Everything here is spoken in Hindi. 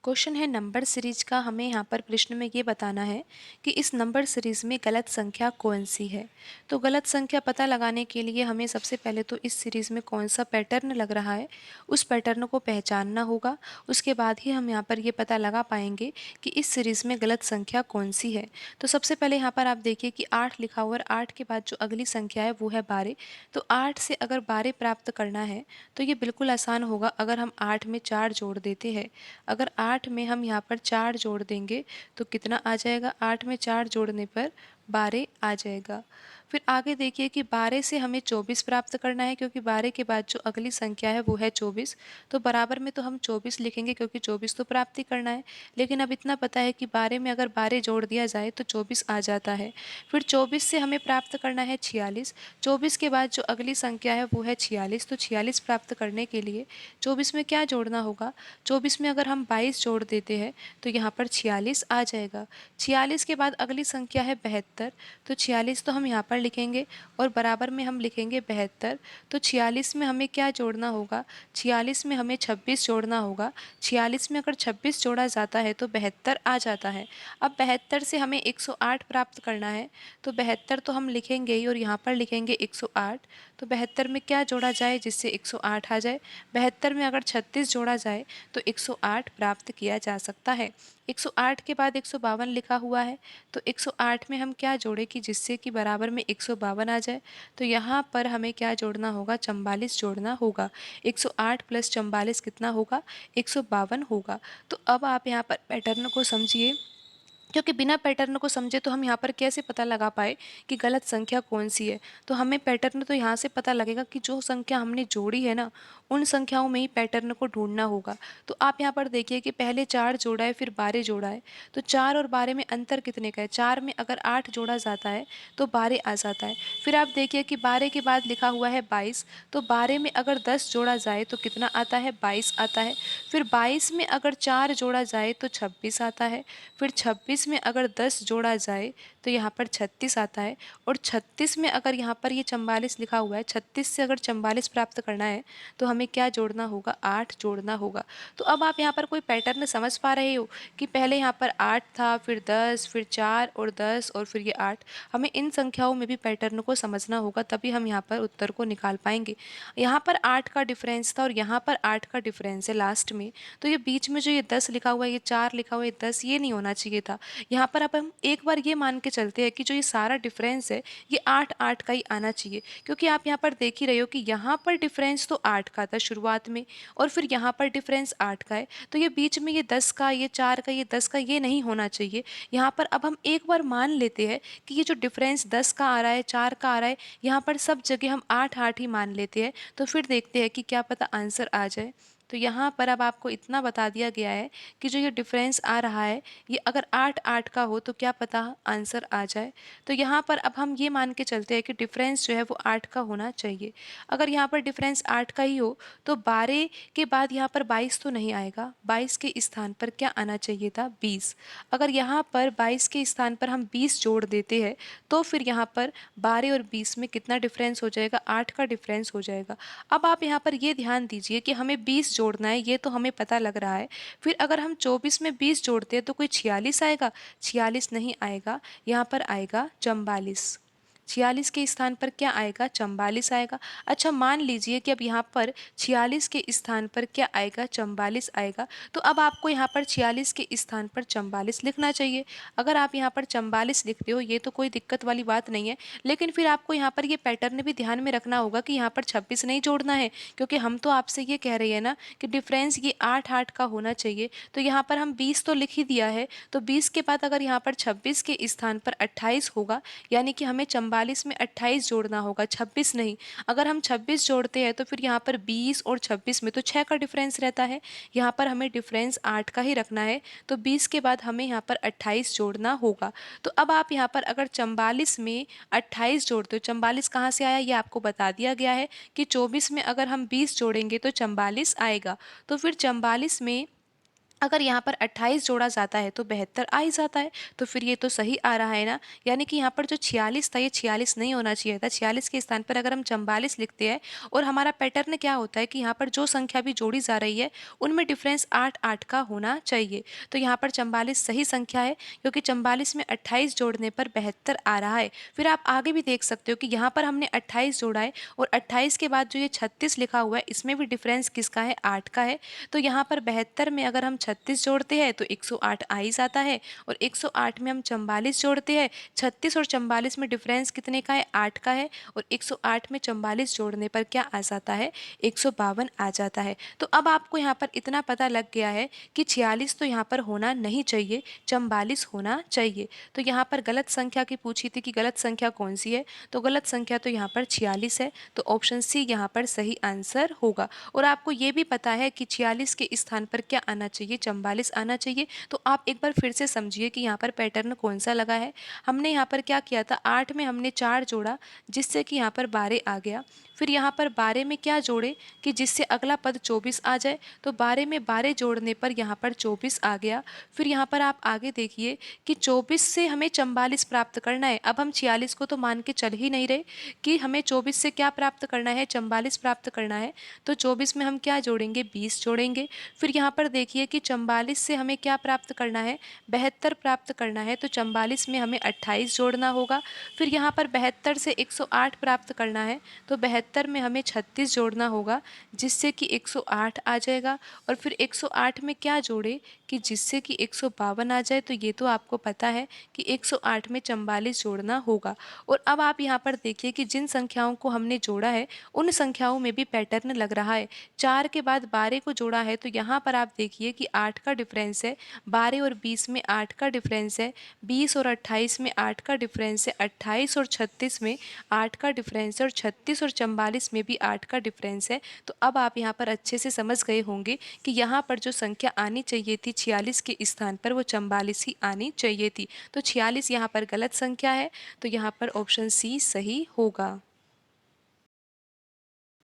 क्वेश्चन है नंबर सीरीज का। हमें यहाँ पर प्रश्न में ये बताना है कि इस नंबर सीरीज में गलत संख्या कौन सी है। तो गलत संख्या पता लगाने के लिए हमें सबसे पहले तो इस सीरीज में कौन सा पैटर्न लग रहा है उस पैटर्न को पहचानना होगा। उसके बाद ही हम यहाँ पर ये पता लगा पाएंगे कि इस सीरीज में गलत संख्या कौन सी है। तो सबसे पहले यहाँ पर आप देखिए कि 8 लिखा हुआ और 8 के बाद जो अगली संख्या है वो है 12। तो 8 से अगर 12 प्राप्त करना है तो ये बिल्कुल आसान होगा अगर हम 8 में 4 जोड़ देते हैं। अगर 8 में हम यहाँ पर 4 जोड़ देंगे तो कितना आ जाएगा, 8 में 4 जोड़ने पर 12 आ जाएगा। फिर आगे देखिए कि 12 से हमें 24 प्राप्त करना है, क्योंकि 12 के बाद जो अगली संख्या है वो है 24। तो बराबर में तो हम 24 लिखेंगे क्योंकि 24 तो प्राप्त ही करना है। लेकिन अब इतना पता है कि 12 में अगर 12 जोड़ दिया जाए तो 24 आ जाता है। फिर 24 से हमें प्राप्त करना है 46। 24 के बाद जो अगली संख्या है वो है 46। तो 46 प्राप्त करने के लिए 24 में क्या जोड़ना होगा, 24 में अगर हम 22 जोड़ देते हैं तो यहाँ पर 46 आ जाएगा। 46 के बाद अगली संख्या है 72। तो 46 तो हम यहाँ पर लिखेंगे और बराबर में हम लिखेंगे 72। तो 46 में हमें क्या जोड़ना होगा, 46 में हमें 26 जोड़ना होगा। 46 में अगर 26 जोड़ा जाता है तो 72 आ जाता है। अब 72 से हमें 108 प्राप्त करना है। तो 72 तो हम लिखेंगे ही और यहाँ पर लिखेंगे 108। तो 72 में क्या जोड़ा जाए जिससे 108 आ जाए, 72 में अगर 36 जोड़ा जाए तो 108 प्राप्त किया जा सकता है। 108 के बाद 152 लिखा हुआ है। तो 108 में हम क्या जोड़े कि जिससे कि बराबर में 152 आ जाए। तो यहाँ पर हमें क्या जोड़ना होगा, 44 जोड़ना होगा। 108 प्लस 44 कितना होगा, 152 होगा। तो अब आप यहाँ पर पैटर्न को समझिए, क्योंकि बिना पैटर्न को समझे तो हम यहाँ पर कैसे पता लगा पाए कि गलत संख्या कौन सी है। तो हमें पैटर्न तो यहाँ से पता लगेगा कि जो संख्या हमने जोड़ी है ना, उन संख्याओं में ही पैटर्न को ढूंढना होगा। तो आप यहाँ पर देखिए कि पहले 4 जोड़ा है फिर 12 जोड़ा है। तो 4 और 12 में अंतर कितने का है, 4 में अगर 8 जोड़ा जाता है तो 12 आ जाता है। फिर आप देखिए कि 12 के बाद लिखा हुआ है 22। तो 12 में अगर 10 जोड़ा जाए तो कितना आता है, 22 आता है। फिर 22 में अगर 4 जोड़ा जाए तो 26 आता है। फिर 26 में अगर 10 जोड़ा जाए तो यहाँ पर 36 आता है। और 36 में अगर यहाँ पर ये 44 लिखा हुआ है, 36 से अगर 44 प्राप्त करना है तो हमें क्या जोड़ना होगा, 8 जोड़ना होगा। तो अब आप यहाँ पर कोई पैटर्न समझ पा रहे हो कि पहले यहाँ पर 8 था, फिर 10, फिर 4 और 10 और फिर ये 8। हमें इन संख्याओं में भी पैटर्न को समझना होगा, तभी हम यहाँ पर उत्तर को निकाल पाएंगे। यहाँ पर 8 का डिफरेंस था और यहाँ पर 8 का डिफरेंस है लास्ट में। तो ये बीच में जो ये 10 लिखा हुआ है, ये 4 लिखा हुआ है, 10 ये नहीं होना चाहिए था। यहाँ पर अब हम एक बार ये मान के चलते हैं कि जो ये सारा डिफरेंस है ये 8 8 का ही आना चाहिए, क्योंकि आप यहाँ पर देख ही रहे हो कि यहाँ पर डिफरेंस तो 8 का था शुरुआत में और फिर यहाँ पर डिफरेंस 8 का है। तो ये बीच में ये 10 का, ये 4 का, ये 10 का, ये नहीं होना चाहिए। यहाँ पर अब हम एक बार मान लेते हैं कि ये जो डिफरेंस 10 का आ रहा है, 4 का आ रहा है, यहाँ पर सब जगह हम 8 8 ही मान लेते हैं। तो फिर देखते हैं कि क्या पता आंसर आ जाए। तो यहाँ पर अब आपको इतना बता दिया गया है कि जो ये डिफरेंस आ रहा है ये अगर 8 8 का हो तो क्या पता आंसर आ जाए। तो यहाँ पर अब हम ये मान के चलते हैं कि डिफरेंस जो है वो 8 का होना चाहिए। अगर यहाँ पर डिफरेंस 8 का ही हो तो 12 के बाद यहाँ पर 22 तो नहीं आएगा, 22 के स्थान पर क्या आना चाहिए था, 20। अगर यहाँ पर 22 के स्थान पर हम 20 जोड़ देते हैं तो फिर यहाँ पर 12 और 20 में कितना डिफरेंस हो जाएगा, 8 का डिफरेंस हो जाएगा। अब आप यहाँ पर ये ध्यान दीजिए कि हमें 20 जोड़ना है, ये तो हमें पता लग रहा है। फिर अगर हम 24 में 20 जोड़ते हैं तो कोई 46 आएगा, 46 नहीं आएगा, यहाँ पर आएगा 44। 46 के स्थान पर क्या आएगा, 44 आएगा। अच्छा मान लीजिए कि अब यहाँ पर 46 के स्थान पर क्या आएगा, 44 आएगा। तो अब आपको यहाँ पर 46 के स्थान पर 44 लिखना चाहिए। अगर आप यहाँ पर 44 लिखते हो ये तो कोई दिक्कत वाली बात नहीं है, लेकिन फिर आपको यहाँ पर ये पैटर्न भी ध्यान में रखना होगा कि यहाँ पर 26 नहीं जोड़ना है, क्योंकि हम तो आपसे ये कह रहे हैं ना कि डिफरेंस ये 8 8 का होना चाहिए। तो यहाँ पर हम 20 तो लिख ही दिया है, तो 20 के बाद अगर यहाँ पर 26 के स्थान पर 28 होगा, यानी कि हमें 44 में 28 जोड़ना होगा, 26 नहीं। अगर हम 26 जोड़ते हैं तो फिर यहाँ पर 20 और 26 में तो 6 का डिफरेंस रहता है, यहाँ पर हमें डिफरेंस 8 का ही रखना है। तो 20 के बाद हमें यहाँ पर 28 जोड़ना होगा। तो अब आप यहाँ पर अगर 44 में 28 जोड़ते हो, 44 कहाँ से आया ये आपको बता दिया गया है कि 24 में अगर हम 20 जोड़ेंगे तो 44 आएगा। तो फिर 44 में अगर यहाँ पर 28 जोड़ा जाता है तो 72 आ ही जाता है, तो फिर ये तो सही आ रहा है ना। यानी कि यहाँ पर जो 46 था, ये 46 नहीं होना चाहिए था। 46 के स्थान पर अगर हम 44 लिखते हैं, और हमारा पैटर्न क्या होता है कि यहाँ पर जो संख्या भी जोड़ी जा रही है उनमें डिफरेंस 8-8 का होना चाहिए। तो यहाँ पर 44 सही संख्या है, क्योंकि 44 में 28 जोड़ने पर 72 आ रहा है। फिर आप आगे भी देख सकते हो कि यहाँ पर हमने 28 जोड़ा है, और 28 के बाद जो ये 36 लिखा हुआ है, इसमें भी डिफरेंस किसका है, 8 का है। तो यहाँ पर 72 में अगर हम 36 जोड़ते हैं तो 108 आ ही जाता है, और 108 में हम 44 जोड़ते हैं, 36 और 44 में डिफरेंस कितने का है, 8 का है, और 108 में 44 जोड़ने पर क्या आ जाता है, 152 आ जाता है। तो अब आपको यहाँ पर इतना पता लग गया है कि 46 तो यहाँ पर होना नहीं चाहिए, 44 होना चाहिए। तो यहाँ पर गलत संख्या की पूछी थी कि गलत संख्या कौन सी है, तो गलत संख्या तो यहाँ पर 46 है, तो ऑप्शन सी यहाँ पर सही आंसर होगा। और आपको ये भी पता है कि 46 के स्थान पर क्या आना चाहिए, 44 आना चाहिए। तो आप एक बार फिर से समझिए कि यहाँ पर पैटर्न कौन सा लगा है। हमने यहाँ पर क्या किया था, 8 में हमने 4 जोड़ा, जिससे कि यहाँ पर 12 आ गया। फिर यहाँ पर 12 में क्या जोड़े कि जिससे अगला पद 24 आ जाए, तो 12 में 12 जोड़ने पर यहाँ पर 24 आ गया। फिर यहाँ पर आप आगे देखिए कि 24 से हमें 44 प्राप्त करना है। अब हम 46 को तो मान के चल ही नहीं रहे कि हमें 24 से क्या प्राप्त करना है, 44 प्राप्त करना है। तो 24 में हम क्या जोड़ेंगे, 20 जोड़ेंगे। फिर यहाँ पर देखिए कि 44 से हमें क्या प्राप्त करना है, 72 प्राप्त करना है, तो 44 में हमें 28 जोड़ना होगा। फिर यहाँ पर 72 से 108 प्राप्त करना है, तो 72 में हमें 36 जोड़ना होगा, जिससे कि 108 आ जाएगा। और फिर 108 में क्या जोड़े कि जिससे कि 152 आ जाए, तो ये तो आपको पता है कि 108 में 44 जोड़ना होगा। और अब आप यहाँ पर देखिए कि जिन संख्याओं को हमने जोड़ा है उन संख्याओं में भी पैटर्न लग रहा है। 4 के बाद 12 को जोड़ा है, तो यहाँ पर आप देखिए कि 8 का डिफरेंस है, 12 और 20 में 8 का डिफरेंस है, 20 और 28 में 8 का डिफरेंस है, 28 और 36 में 8 का डिफरेंस है, और 36 और 44 में भी 8 का डिफरेंस है। तो अब आप यहाँ पर अच्छे से समझ गए होंगे कि यहाँ पर जो संख्या आनी चाहिए थी 46 के स्थान पर, वो 44 ही आनी चाहिए थी। तो 46 यहाँ पर गलत संख्या है, तो यहाँ पर ऑप्शन सी सही होगा।